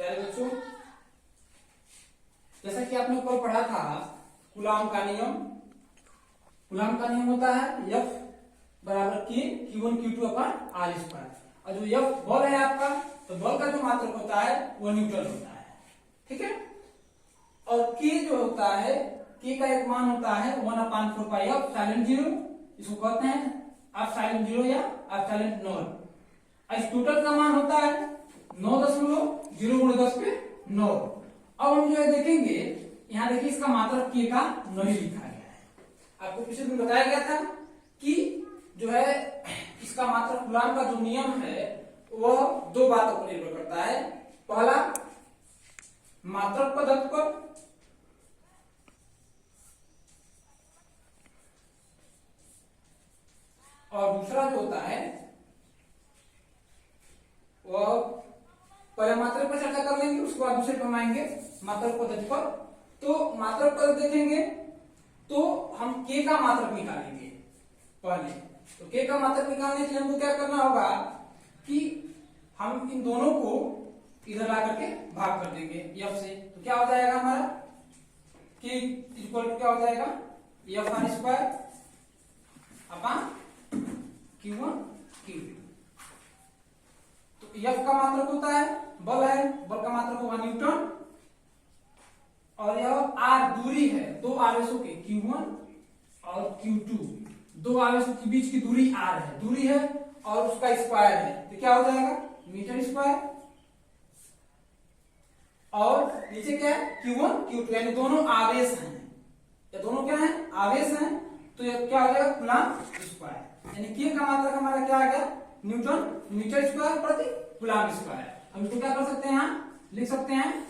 प्यारे बच्चों, जैसा कि आपने ऊपर पढ़ा था कूलाम का नियम। कूलाम का नियम होता है F बराबर के Q1 Q2 अपन R स्क्वायर। और जो F बल है आपका, तो बल का जो मात्रक होता है वो न्यूटन होता है। ठीक है। और K जो होता है, K का एक मान होता है 1/4 एप्सिलॉन 0। इसको कहते हैं एप्सिलॉन 0 या एप्सिलॉन नॉट। इस टोटल का मान होता है 9.0 × 10⁻⁹। अब हम जो है देखेंगे, यहाँ देखिए इसका मात्रक K का नहीं लिखा गया है। आपको पिछले दिन बताया गया था कि जो है इसका मात्रक कूलाम का जो नियम है वह दो बातों पर निर्भर करता है। पहला, मात्रक पदार्थ पर, और दूसरा जो होता है वह पहले मात्रक पर चर्चा कर लेंगे, उसके बाद दूसरे पर आएंगे मात्रक पद्धति पर। तो मात्रक पद्धति देखेंगे तो हम K का मात्रक निकालेंगे पहले। तो K का मात्रक निकालने के लिए हमको क्या करना होगा कि हम इन दोनों को इधर ला करके भाग कर देंगे F से। तो क्या हो जाएगा हमारा K इक्वल टू क्या हो जाएगा F² अपॉन Q1 Q2। तो F का मात्रक होता है बल है, बल का मात्रक होगा न्यूटन। और यह R दूरी है दो आवेशों के Q1 और Q2, दो आवेशों के बीच की दूरी R है, दूरी है और उसका स्क्वायर है। तो क्या हो जाएगा मीटर स्क्वायर। और नीचे क्या है Q1 Q2, यानी दोनों आवेश हैं। ये दोनों क्या है आवेश हैं। तो ये क्या हो जाएगा कूलाम स्क्वायर। यानी K का मात्रक हमारा क्या आ गया न्यूटन मीटर स्क्वायर प्रति कूलाम स्क्वायर। हम इसको क्या कर सकते हैं, यहाँ लिख सकते हैं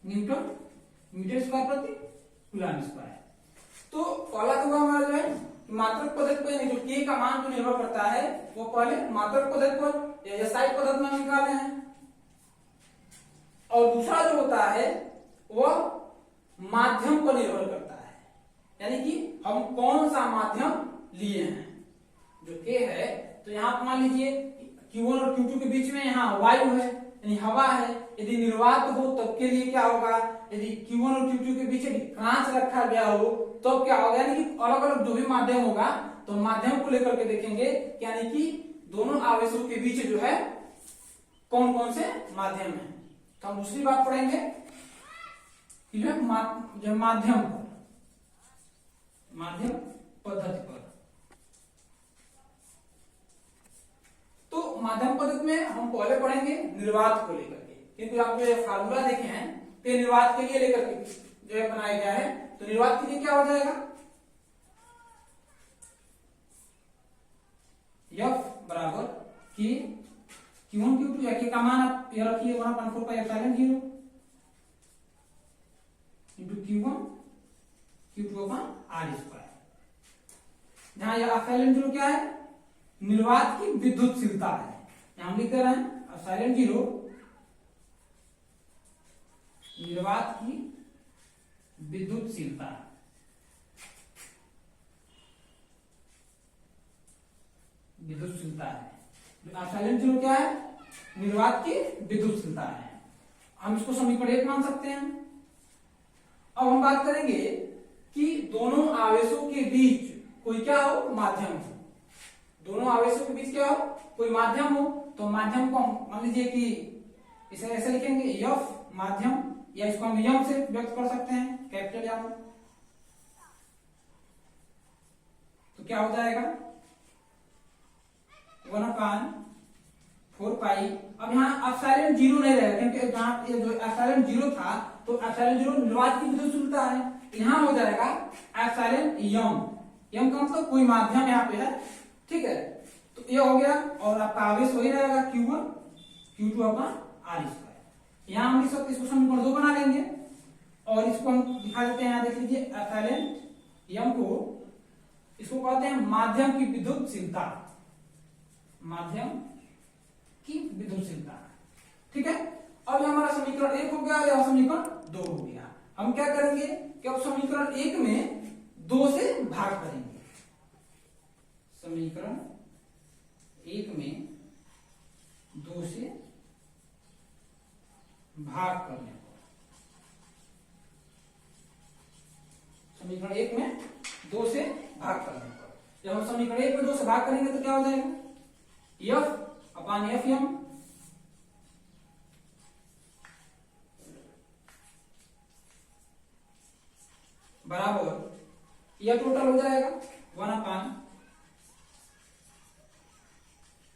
न्यूटन मीटर स्क्वायर प्रति कूलाम स्क्वायर। तो पहला तो हमारा जो है मात्रक पद्धति पर, जो K का मान जो निर्भर करता है वो पहले मात्रक पद्धति पर या SI पद्धति में निकाले हैं। और दूसरा जो होता है वह माध्यम पर निर्भर करता है, यानी कि हम कौन सा माध्यम लिए हैं। जो K है, तो यहाँ आप मान लीजिए Q1 और Q2 के बीच में यहाँ वायु है यानी हवा है। यदि निर्वात हो तब के लिए क्या होगा, यदि Q1 और Q2 के बीच कांच रखा गया हो तो क्या होगा, यानी कि अलग अलग जो भी माध्यम होगा तो माध्यम को लेकर के देखेंगे, यानी कि दोनों आवेशों के बीच जो है कौन कौन से माध्यम है। तो हम दूसरी बात पढ़ेंगे कि जो माध्यम पद्धति पर। तो माध्यम पद्धति में हम पहले पढ़ेंगे निर्वात को लेकर के, क्योंकि आप जो फार्मूला देखे हैं तो निर्वात के लिए लेकर के जो है बनाया गया है। तो निर्वात के लिए क्या हो जाएगा F बराबर K Q1 Q2, या K का मान आप यह रखिए 1/4 into Q1 Q2 upon R square. जहां यह एप्सिलॉन 0 क्या है निर्वात की विद्युतशीलता है। यहां हम लिख दे रहे हैं एप्सिलॉन 0 निर्वात की विद्युतशीलता। विद्युतशीलता है, एप्सिलॉन 0 क्या है निर्वात की विद्युतशीलता है। हम इसको समीकरण 1 मान सकते हैं। अब हम बात करेंगे कि दोनों आवेशों के बीच कोई क्या हो माध्यम हो। दोनों आवेशों के बीच क्या हो कोई माध्यम हो। तो माध्यम को मान लीजिए कि इसे ऐसे लिखेंगे F माध्यम, या इसको हम यम से व्यक्त कर सकते हैं कैपिटल यम। तो क्या हो जाएगा 1/4। अब यहाँ एप्सिलॉन 0 नहीं रहेगा, क्योंकि जहां ये जो एप्सिलॉन 0 था तो एप्सिलॉन 0 निर्वात की विद्युतशीलता है। यहाँ हो जाएगा एप्सिलॉन यम का मतलब कोई माध्यम यहाँ पे है। ठीक है, तो ये हो गया। और आपका आवेश वही रहेगा Q1 Q2 upon R square. यहाँ हम लिख सकते इसको समीकरण 2 बना लेंगे और इसको हम दिखा देते हैं। यहाँ देख लीजिए एप्सिलॉन यम को इसको कहते हैं माध्यम की विद्युतशीलता। माध्यम की विद्युतशीलता। ठीक है, अब हमारा समीकरण 1 हो गया और समीकरण 2 हो गया। हम क्या करेंगे कि अब समीकरण 1 में 2 से भाग करेंगे। समीकरण 1 में 2 से भाग करने पर, समीकरण 1 में 2 से भाग करने पर, जब हम समीकरण 1 में 2 से भाग करेंगे तो क्या हो जाएगा, एफ अपान एफ एम बराबर यह टोटल हो जाएगा 1 upon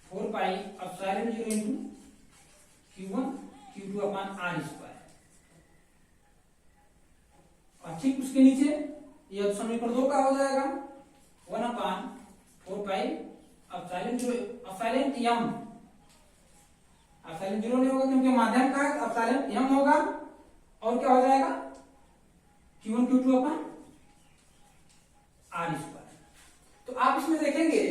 4 pi epsilon 0 into Q1 Q2 upon R square, और ठीक उसके नीचे यह समीकरण 2 का हो जाएगा 1 अपान 4 पाई एप्सिलॉन 0 नहीं होगा क्योंकि माध्यम का है, एप्सिलॉन यम होगा, और क्या हो जाएगा Q1 Q2 upon R square. तो आप इसमें देखेंगे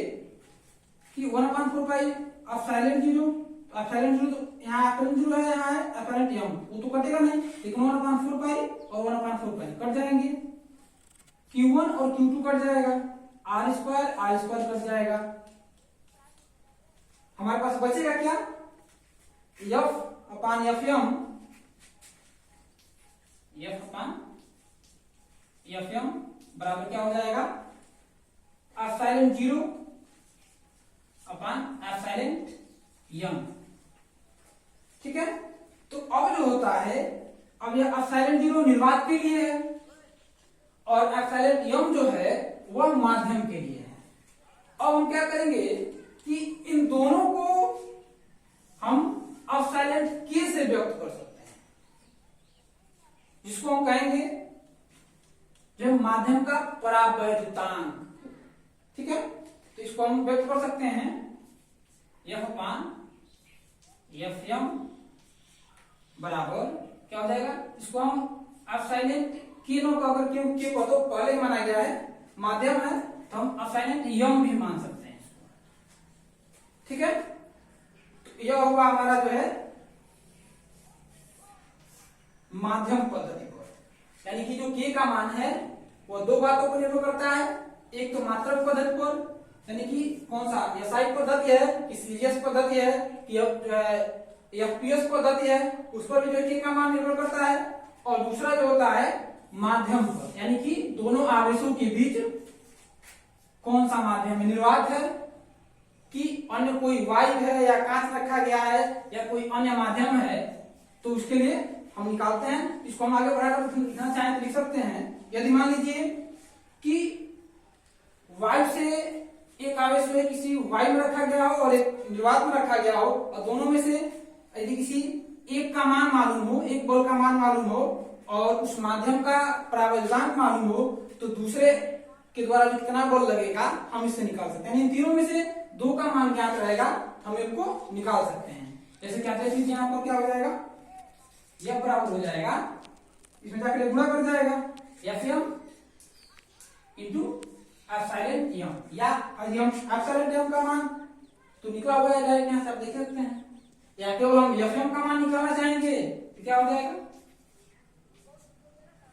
कि 1 अपान 4 पाई एप्सिलॉन 0, एप्सिलॉन 0 तो यहाँ एप्सिलॉन 0 है, यहाँ है एप्सिलॉन यम, वो तो कटेगा नहीं, लेकिन 1 अपान 4 पाई और 1 अपान 4 पाई कट जाएंगे, Q1 और Q2 कट जाएगा, आर स्क्वायर कट जाएगा, हमारे पास बचेगा क्या, F upon F M, F upon F M बराबर क्या हो जाएगा, एप्सिलॉन 0 अपान एप्सिलॉन यम। ठीक है, तो अब जो होता है, अब यह एप्सिलॉन 0 निर्वात के लिए है और एप्सिलॉन यम जो है वह माध्यम के लिए है। अब हम क्या करेंगे कि इन दोनों को हम एप्सिलॉन के से व्यक्त कर सकते हैं, जिसको हम कहेंगे जो माध्यम का परावैद्युतांक। ठीक है, तो इसको हम व्यक्त कर सकते हैं एफ अपान एफ एम बराबर क्या हो जाएगा, इसको हम एप्सिलॉन के नो का, अगर क्यों के को तो पहले माना गया है माध्यम है, तो हम एप्सिलॉन यम भी मान सकते हैं इसको। ठीक है, तो यह होगा हमारा जो है माध्यम पद्धति पर, यानी कि जो के का मान है वो दो बातों पर निर्भर करता है, एक तो मात्रक पद्धति पर, यानी कि कौन सा एसआई पद्धति है कि सीजीएस पद्धति है कि एफपीएस पद्धति है, उस पर भी जो के का मान निर्भर करता है, और दूसरा जो होता है माध्यम पर, यानी कि दोनों आवेशों के बीच कौन सा माध्यम है, निर्वात है कि अन्य कोई वायु है या कांच रखा गया है या कोई अन्य माध्यम है, तो उसके लिए हम निकालते हैं। इसको हम आगे बढ़ाकर लिखना चाहें तो लिख सकते हैं। यदि मान लीजिए कि वायु से एक आवेश में किसी वायु में रखा गया हो और एक निर्वात में रखा गया हो, और दोनों में से यदि किसी एक का मान मालूम हो, एक बल का मान मालूम हो और उस माध्यम का परावैद्युतांक मालूम हो, तो दूसरे के द्वारा जो कितना बल लगेगा हम इससे निकाल सकते हैं। इन तीनों में से दो का मान ज्ञात रहेगा, हम इनको निकाल सकते हैं। जैसे क्या चीज यहाँ पर क्या हो जाएगा, यह बराबर हो जाएगा, इसमें जाकर गुणा कर जाएगा एफ एम इंटू एप्सिलॉन यम, या हम एप्सिलॉन यम का मान तो निकला हुआ है डायरेक्ट, यहाँ से आप देख सकते हैं, या केवल हम एफ एम का मान निकालना चाहेंगे तो क्या हो जाएगा,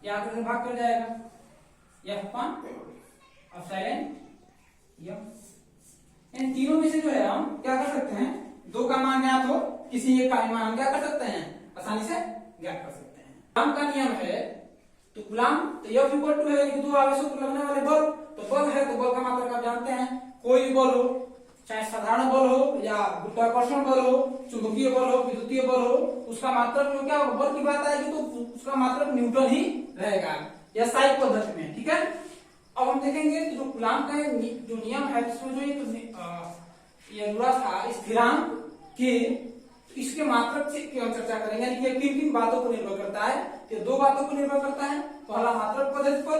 या से भाग कर जाएगा एफ अपान एप्सिलॉन यम। इन तीनों में से जो है हम क्या कर सकते हैं, दो का मान ज्ञात हो, किसी एक का मान हम क्या कर सकते हैं, आसानी से ज्ञात कर सकते हैं। कूलॉम का नियम है, तो कूलॉम तो F इक्वल टू है कि दो आवेशों पर लगने वाले बल, तो बल है तो बल का मात्रक आप जानते हैं, कोई भी बल हो, चाहे साधारण बल हो या गुरुत्वाकर्षण बल हो, चुंबकीय बल हो, विद्युतीय बल हो, उसका मात्रक जो क्या बल की बात आएगी तो उसका मात्रक न्यूटन ही रहेगा, या साई पद्धति में। ठीक है, अब हम देखेंगे जो कूलॉम का जो नियम है, जिसमें जो एक ये जुड़ा था स्थिरांक के, इसके मात्रक से हम चर्चा करेंगे, यानी कि किन किन बातों पर निर्भर करता है, ये दो बातों पर निर्भर करता है। पहला मात्रक पद्धति पर,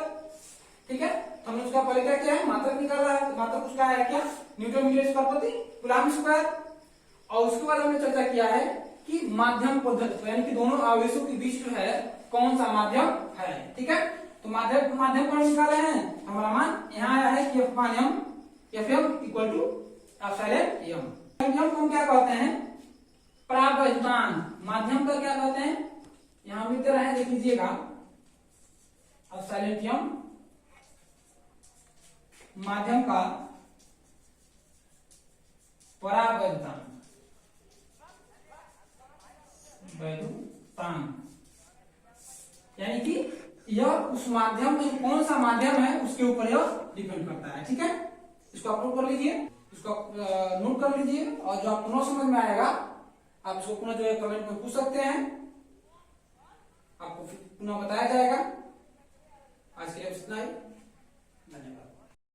ठीक है, हमने उसका पहले क्या किया है, मात्रक निकाला है, तो मात्रक उसका है क्या, न्यूटन मीटर स्क्वायर प्रति कूलॉम स्क्वायर। और उसके बाद हमने चर्चा किया है कि माध्यम पद्धति, यानी कि दोनों आवेशों के बीच जो है कौन सा माध्यम है। ठीक है, तो माध्यम पर निकाले हैं, हमारा मान यहाँ आया है कि F M equal to epsilon यम। यम को हम क्या कहते हैं, परावैद्युतांक। माध्यम का क्या कहते हैं, यहां भी तरह है, देख लीजिएगा, एप्सिलॉन यम माध्यम का परावैद्युतांक, यानी कि यह उस माध्यम में कौन सा माध्यम है उसके ऊपर यह डिपेंड करता है। ठीक है, इसको आप नोट कर लीजिए, इसको नोट कर लीजिए, और जो आपको न समझ में आएगा आप इसको पुनः जो है कमेंट में पूछ सकते हैं, आपको पुनः बताया जाएगा। आज के लिए इतना ही।